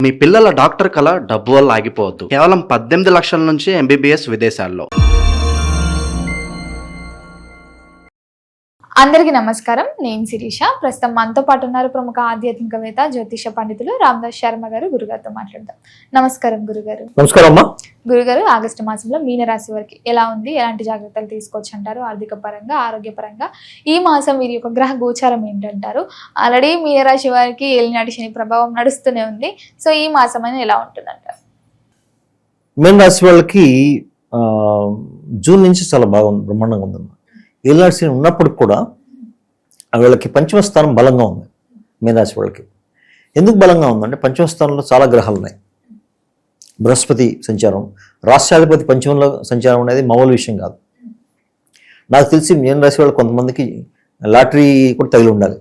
మీ పిల్లల డాక్టర్ కళ డబ్బు వల్ల ఆగిపోవద్దు. కేవలం 18 లక్షల నుంచి MBBS విదేశాల్లో. అందరికీ నమస్కారం. నేను శిరీష. ప్రస్తుతం మనతో పాటు ఉన్నారు ప్రముఖ ఆధ్యాత్మికవేత్త, జ్యోతిష పండితులు రామదాస్ శర్మ గారు. గురుగారితో మాట్లాడదాం. నమస్కారం గురుగారు. నమస్కారం అమ్మా. గురుగారు, ఆగస్టు మాసంలో మీనరాశి వారికి ఎలా ఉంది, ఎలాంటి జాగ్రత్తలు తీసుకోవచ్చు అంటారు? ఆర్థిక పరంగా, ఆరోగ్యపరంగా ఈ మాసం వీరి యొక్క గ్రహ గోచారం ఏంటంటారు? ఆల్రెడీ మీనరాశి వారికి ఏలినాటి శని ప్రభావం నడుస్తూనే ఉంది. సో ఈ మాసం అనేది ఎలా ఉంటుందంటారు? మీన రాశి వాళ్ళకి జూన్ నుంచి చాలా బాగుంది, బ్రహ్మాండంగా ఉందమ్మా. ఏలినాటి శని ఉన్నప్పటికి కూడా వీళ్ళకి పంచమ స్థానం బలంగా ఉంది. మీనరాశి వాళ్ళకి ఎందుకు బలంగా ఉందంటే పంచమ స్థానంలో చాలా గ్రహాలు ఉన్నాయి. బృహస్పతి సంచారం, రాష్ట్రాధిపతి పంచమంలో సంచారం అనేది మామూలు విషయం కాదు. నాకు తెలిసి మీనరాశి వాళ్ళు కొంతమందికి లాటరీ కూడా తగిలి ఉండాలి,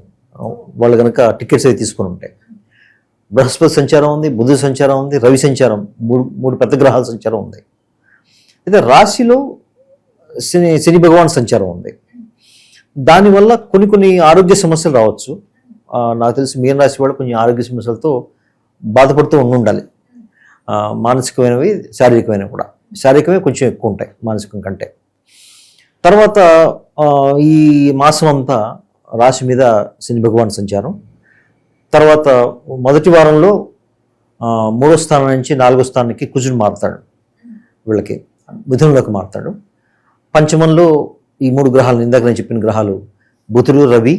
వాళ్ళు కనుక టికెట్స్ అవి తీసుకుని ఉంటాయి. బృహస్పతి సంచారం ఉంది, బుధుడి సంచారం ఉంది, రవి సంచారం, మూడు పెద్ద గ్రహాల సంచారం ఉంది. అయితే రాశిలో శని భగవాన్ సంచారం ఉంది. దానివల్ల కొన్ని ఆరోగ్య సమస్యలు రావచ్చు. నాకు తెలిసి మీనరాశి వాళ్ళు కొంచెం ఆరోగ్య సమస్యలతో బాధపడుతూ ఉండాలి. మానసికమైనవి, శారీరకమైనవి కూడా. శారీరకమే కొంచెం ఎక్కువ ఉంటాయి మానసికం కంటే. తర్వాత ఈ మాసం అంతా రాశి మీద శని భగవాన్ సంచారం. తర్వాత మొదటి వారంలో 3వ స్థానం నుంచి 4వ స్థానానికి కుజుడు మారుతాడు, వీళ్ళకి మిథునంలోకి మారుతాడు. పంచమంలో ఈ 3 గ్రహాలు, ఇందాక నేను చెప్పిన గ్రహాలు బుధుడు, రవి,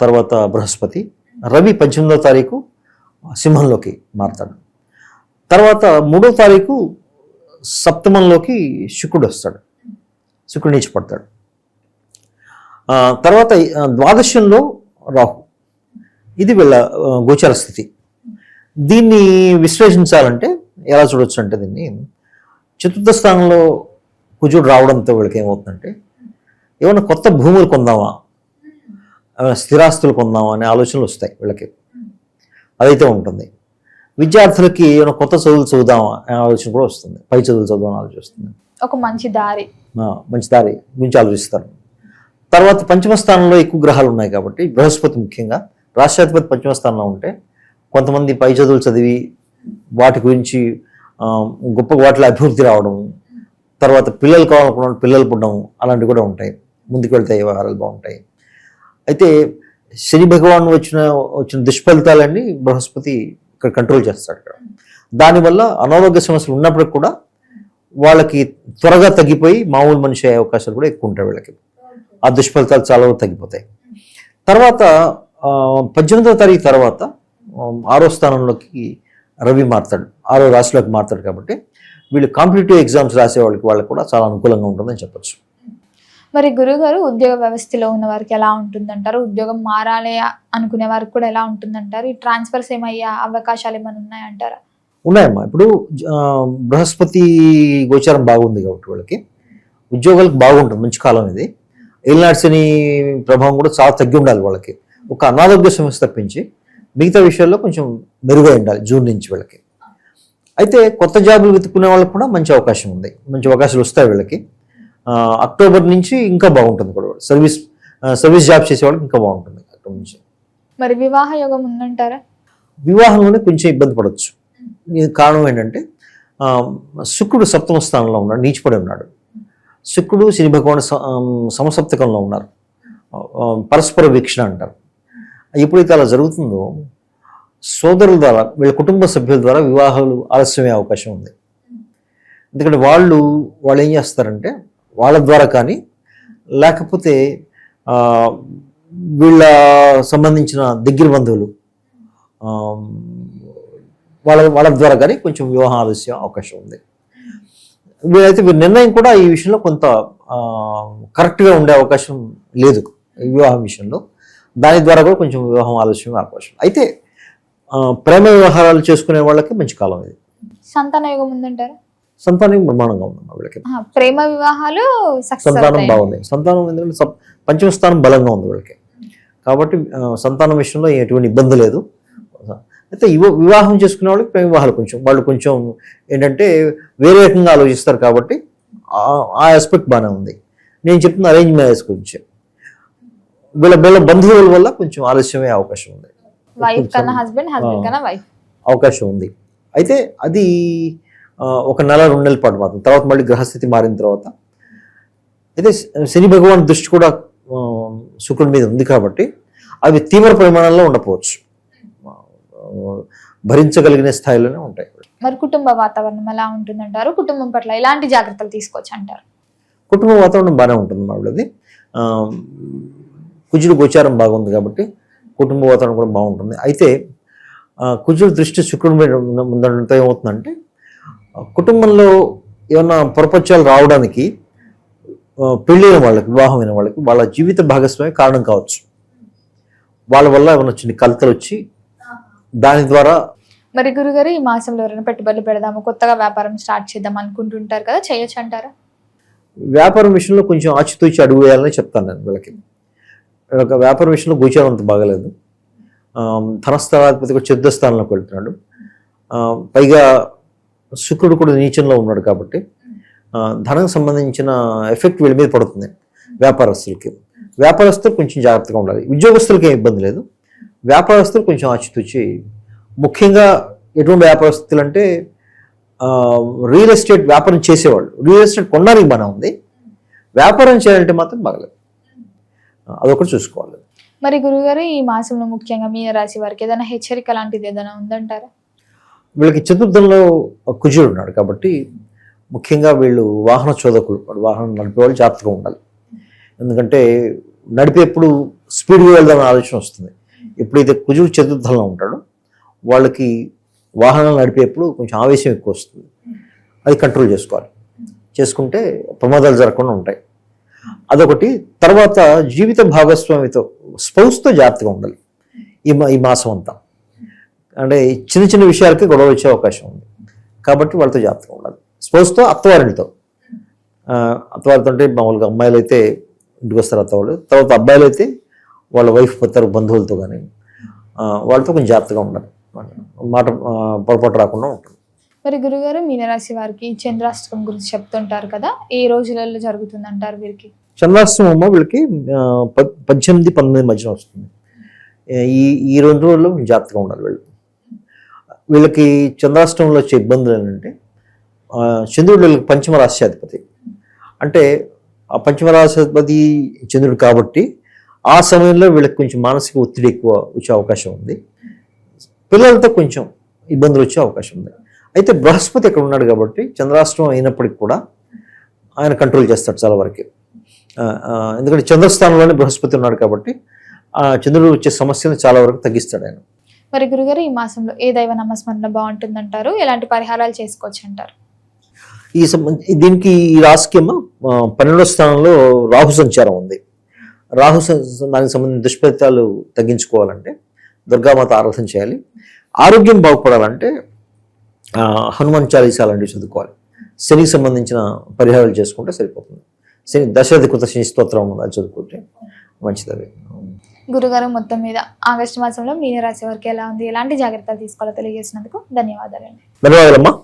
తర్వాత బృహస్పతి. రవి 18వ తారీఖు సింహంలోకి మారుతాడు. తర్వాత 3వ తారీఖు సప్తమంలోకి శుక్రుడు వస్తాడు, శుక్రుడు నీచి పడతాడు. తర్వాత ద్వాదశంలో రాహు. ఇది వీళ్ళ గోచార స్థితి. దీన్ని విశ్లేషించాలంటే ఎలా చూడొచ్చు అంటే, దీన్ని చతుర్థ స్థానంలో కుజుడు రావడంతో వీళ్ళకి ఏమవుతుందంటే, ఏమైనా కొత్త భూములు కొందామా, ఏమైనా స్థిరాస్తులు కొందామా అనే ఆలోచనలు వస్తాయి వీళ్ళకి. అదైతే ఉంటుంది. విద్యార్థులకి ఏమైనా కొత్త చదువులు చదువుదామా అనే ఆలోచన కూడా వస్తుంది. పై చదువులు చదువుదామని ఆలోచన వస్తుంది. ఒక మంచి దారి గురించి ఆలోచిస్తారు. తర్వాత పంచమ స్థానంలో ఎక్కువ గ్రహాలు ఉన్నాయి కాబట్టి, బృహస్పతి ముఖ్యంగా రాష్ట్రాధిపతి పంచమ స్థానంలో ఉంటే కొంతమంది పై చదువులు చదివి వాటి గురించి గొప్ప వాటిలో అభివృద్ధి రావడం, తర్వాత పిల్లలు కావాలనుకున్న పిల్లలు పుట్టడం, అలాంటివి కూడా ఉంటాయి. ముందుకు వెళ్తాయి, వ్యవహారాలు బాగుంటాయి. అయితే శని భగవాన్ వచ్చిన దుష్ఫలితాలన్నీ బృహస్పతి ఇక్కడ కంట్రోల్ చేస్తాడు. ఇక్కడ దానివల్ల అనారోగ్య సమస్యలు ఉన్నప్పటికి కూడా వాళ్ళకి త్వరగా తగ్గిపోయి మామూలు మనిషి అయ్యే అవకాశాలు కూడా ఎక్కువ ఉంటాయి వీళ్ళకి. ఆ దుష్ఫలితాలు చాలా వరకు తగ్గిపోతాయి. తర్వాత 18వ తారీఖు తర్వాత 6వ స్థానంలోకి రవి మారుతాడు, 6వ రాశిలోకి మారుతాడు. కాబట్టి వీళ్ళు కాంపిటేటివ్ ఎగ్జామ్స్ రాసే వాళ్ళకి కూడా చాలా అనుకూలంగా ఉంటుందని చెప్పచ్చు. మరి గురుగారు, ఉద్యోగ వ్యవస్థలో ఉన్న వారికి ఎలా ఉంటుందంటారు? ఉద్యోగం మారాలి అనుకునే వారికి కూడా ఎలా ఉంటుందంటారు? ఈ ట్రాన్స్ఫర్స్ ఏమయ్యే అవకాశాలు ఏమైనా ఉన్నాయంటారా? ఉన్నాయమ్మా. ఇప్పుడు బృహస్పతి గోచారం బాగుంది కాబట్టి వాళ్ళకి ఉద్యోగాలకు బాగుంటుంది, మంచి కాలం ఇది. ఏలినాటి శని ప్రభావం కూడా చాలా తగ్గి ఉండాలి వాళ్ళకి. ఒక అనారోగ్య సమస్య తప్పించి మిగతా విషయాల్లో కొంచెం మెరుగై ఉండాలి జూన్ నుంచి వీళ్ళకి. అయితే కొత్త జాబులు వెతుక్కునే వాళ్ళకి కూడా మంచి అవకాశం ఉంది, మంచి అవకాశాలు వస్తాయి వీళ్ళకి. అక్టోబర్ నుంచి ఇంకా బాగుంటుంది కూడా. సర్వీస్ జాబ్ చేసే వాళ్ళకి ఇంకా బాగుంటుంది అక్టోబర్ నుంచి. మరి వివాహ యోగం ఉందంటారా? వివాహంలోనే కొంచెం ఇబ్బంది పడవచ్చు. కారణం ఏంటంటే శుక్రుడు 7వ స్థానంలో ఉన్నాడు, నీచిపడి ఉన్నాడు. శుక్రుడు శని భగవాన్ సమసప్తకంలో ఉన్నారు. పరస్పర వీక్షణ అంటారు. ఎప్పుడైతే అలా జరుగుతుందో సోదరుల ద్వారా, వీళ్ళ కుటుంబ సభ్యుల ద్వారా వివాహాలు ఆలస్యమయ్యే అవకాశం ఉంది. ఎందుకంటే వాళ్ళు ఏం చేస్తారంటే వాళ్ళ ద్వారా కానీ, లేకపోతే వీళ్ళ సంబంధించిన దగ్గర బంధువులు వాళ్ళ ద్వారా కానీ కొంచెం వివాహం ఆలస్యం అవకాశం ఉంది. వీళ్ళైతే వీరి నిర్ణయం కూడా ఈ విషయంలో కొంత కరెక్ట్గా ఉండే అవకాశం లేదు వివాహం విషయంలో. దాని ద్వారా కూడా కొంచెం వివాహం ఆలస్యం అవకాశం. అయితే ప్రేమ వ్యవహారాలు చేసుకునే వాళ్ళకి మంచి కాలం ఇది. సంతాన యోగం ఉందంటారా? సంతానం బ్రహ్మాండంగా ఉందమ్మా వీళ్ళకి. ప్రేమ వివాహాలు సంతానం బాగుంది. సంతానం ఎందుకంటే పంచమ స్థానం బలంగా ఉంది వీళ్ళకి. కాబట్టి సంతానం విషయంలో ఎటువంటి ఇబ్బంది లేదు. అయితే వివాహం చేసుకునే వాళ్ళకి ప్రేమ వివాహాలు వాళ్ళు కొంచెం ఏంటంటే వేరే రకంగా ఆలోచిస్తారు కాబట్టి ఆ ఆస్పెక్ట్ బాగానే ఉంది. నేను చెప్తున్న అరేంజ్ మ్యారేజ్ గురించి. వీళ్ళ బంధువుల వల్ల కొంచెం ఆలస్యమయ్యే అవకాశం ఉంది. వైఫ్ కన్నా హస్బెండ్, హస్బెండ్ కన్నా వైఫ్. అవకాశం ఉంది. అయితే అది ఒక నెల 2 నెలల పాటు మాత్రం, తర్వాత మళ్ళీ గ్రహస్థితి మారిన తర్వాత. అయితే శని భగవాన్ దృష్టి కూడా శుక్రుడి మీద ఉంది కాబట్టి అవి తీవ్ర పరిమాణంలో ఉండకపోవచ్చు, భరించగలిగిన స్థాయిలోనే ఉంటాయి. మరి కుటుంబ వాతావరణం ఎలా ఉంటుందంటారు? కుటుంబం పట్ల ఎలాంటి జాగ్రత్తలు తీసుకోవచ్చు అంటారు? కుటుంబ వాతావరణం బాగానే ఉంటుంది మా వాళ్ళది. కుజుడు గోచారం బాగుంది కాబట్టి కుటుంబ వాతావరణం కూడా బాగుంటుంది. అయితే కుజుడు దృష్టి శుక్రుడి మీద ఉండడంతో ఏమవుతుందంటే కుటుంబంలో ఏమైనా పొరపచ్చాలు రావడానికి పెళ్ళైన వాళ్ళకి, వివాహమైన వాళ్ళకి వాళ్ళ జీవిత భాగస్వామి కారణం కావచ్చు. వాళ్ళ వల్ల ఏమైనా చిన్న కలతలు వచ్చి దాని ద్వారా. మరి గురుగారు, ఈ మాసంలో ఎవరైనా పెట్టుబడులు పెడదాము, కొత్తగా వ్యాపారం స్టార్ట్ చేద్దాం అనుకుంటుంటారు కదా, చేయొచ్చు అంటారా? వ్యాపారం విషయంలో కొంచెం ఆచితూచి అడుగు వేయాలని చెప్తాను నేను వీళ్ళకి. ఒక వ్యాపార విషయంలో గోచారం అంత బాగలేదు. ధనస్థానాధిపతి కూడా చతుర్థ స్థానంలోకి వెళ్తున్నాడు. పైగా శుక్రుడు కూడా నీచంలో ఉన్నాడు కాబట్టి ధనం సంబంధించిన ఎఫెక్ట్ వీళ్ళ మీద పడుతుంది వ్యాపారస్తులకి. వ్యాపారస్తులు కొంచెం జాగ్రత్తగా ఉండాలి. ఉద్యోగస్తులకి ఏం ఇబ్బంది లేదు, వ్యాపారస్తులు కొంచెం ఆచితూచి. ముఖ్యంగా ఎటువంటి వ్యాపారస్తులు అంటే రియల్ ఎస్టేట్ వ్యాపారం చేసేవాళ్ళు. రియల్ ఎస్టేట్ కొనడానికి బాగా ఉంది, వ్యాపారం చేయాలంటే మాత్రం బాగలేదు. అదొకటి చూసుకోవాలి. మరి గురుగారు, ఈ మాసంలో ముఖ్యంగా మీనరాశి వారికి ఏదైనా హెచ్చరిక లాంటిది ఏదైనా ఉందంటారా? వీళ్ళకి చతుర్థంలో కుజుడు ఉన్నాడు కాబట్టి ముఖ్యంగా వీళ్ళు వాహన చోదకులు, వాహనం నడిపేవాళ్ళు జాగ్రత్తగా ఉండాలి. ఎందుకంటే నడిపేప్పుడు స్పీడ్గా వెళ్దామని ఆలోచన వస్తుంది. ఎప్పుడైతే కుజుడు చతుర్థంలో ఉంటాడో వాళ్ళకి వాహనాలు నడిపేప్పుడు కొంచెం ఆవేశం ఎక్కువ వస్తుంది. అది కంట్రోల్ చేసుకోవాలి. చేసుకుంటే ప్రమాదాలు జరగకుండా ఉంటాయి. అదొకటి. తర్వాత జీవిత భాగస్వామితో, స్పౌస్తో జాగ్రత్తగా ఉండాలి ఈ మాసం అంతా. అంటే చిన్న చిన్న విషయాలకి గొడవ వచ్చే అవకాశం ఉంది కాబట్టి వాళ్ళతో జాగ్రత్తగా ఉండాలి. స్పౌస్తో, అత్తవారితో అంటే మామూలుగా అమ్మాయిలు అయితే ఇంటికి వస్తారు అత్తవాళ్ళు, తర్వాత అబ్బాయిలు అయితే వాళ్ళ వైఫ్ పోతారు బంధువులతో, కానీ వాళ్ళతో కొంచెం జాగ్రత్తగా ఉండాలి. మాట పొరపాటు రాకుండా ఉంటుంది. మరి గురుగారు, మీనరాశి వారికి చంద్రాష్టకం గురించి చెప్తుంటారు కదా, ఏ రోజులలో జరుగుతుంది అంటారు వీరికి? చంద్రాష్టమం వీళ్ళకి 18-19 మధ్యన వస్తుంది. ఈ 2 రోజుల్లో జాగ్రత్తగా ఉండాలి వీళ్ళకి. చంద్రాష్టమంలో వచ్చే ఇబ్బందులు ఏంటంటే చంద్రుడు వీళ్ళకి పంచమ రాశ్యాధిపతి. అంటే ఆ పంచమ రాశ్యాధిపతి చంద్రుడు కాబట్టి ఆ సమయంలో వీళ్ళకి కొంచెం మానసిక ఒత్తిడి ఎక్కువ వచ్చే అవకాశం ఉంది. పిల్లలతో కొంచెం ఇబ్బందులు వచ్చే అవకాశం ఉంది. అయితే బృహస్పతి ఇక్కడ ఉన్నాడు కాబట్టి చంద్రాష్టమం అయినప్పటికి కూడా ఆయన కంట్రోల్ చేస్తాడు చాలా వరకు. ఎందుకంటే చంద్రస్థానంలోనే బృహస్పతి ఉన్నాడు కాబట్టి ఆ చంద్రుడు వచ్చే సమస్యను చాలా వరకు తగ్గిస్తాడు ఆయన. మరి గురుగారు, ఈ మాసంలో ఏ దైవ నామస్మరణ బాగుంటుందంటారు? ఎలాంటి పరిహారాలు చేసుకోవచ్చు అంటారు? దీనికి ఈ రాశికి 12వ స్థానంలో రాహు సంచారం ఉంది. దానికి సంబంధించిన దుష్ఫలితాలు తగ్గించుకోవాలంటే దుర్గామాత ఆరాధన చేయాలి. ఆరోగ్యం బాగుపడాలంటే హనుమాన్ చాలీసా లాంటివి చదువుకోవాలి. శనికి సంబంధించిన పరిహారాలు చేసుకుంటే సరిపోతుంది. శని దశాధికృత శని స్తోత్రం అది చదువుకుంటే మంచిది. గురుగారు, మొత్తం మీద ఆగస్టు మాసంలో మీనరాశి వారికి ఎలా ఉంది, ఎలాంటి జాగ్రత్తలు తీసుకోవాలో తెలియజేసినందుకు ధన్యవాదాలండి. ధన్యవాదాలమ్మా.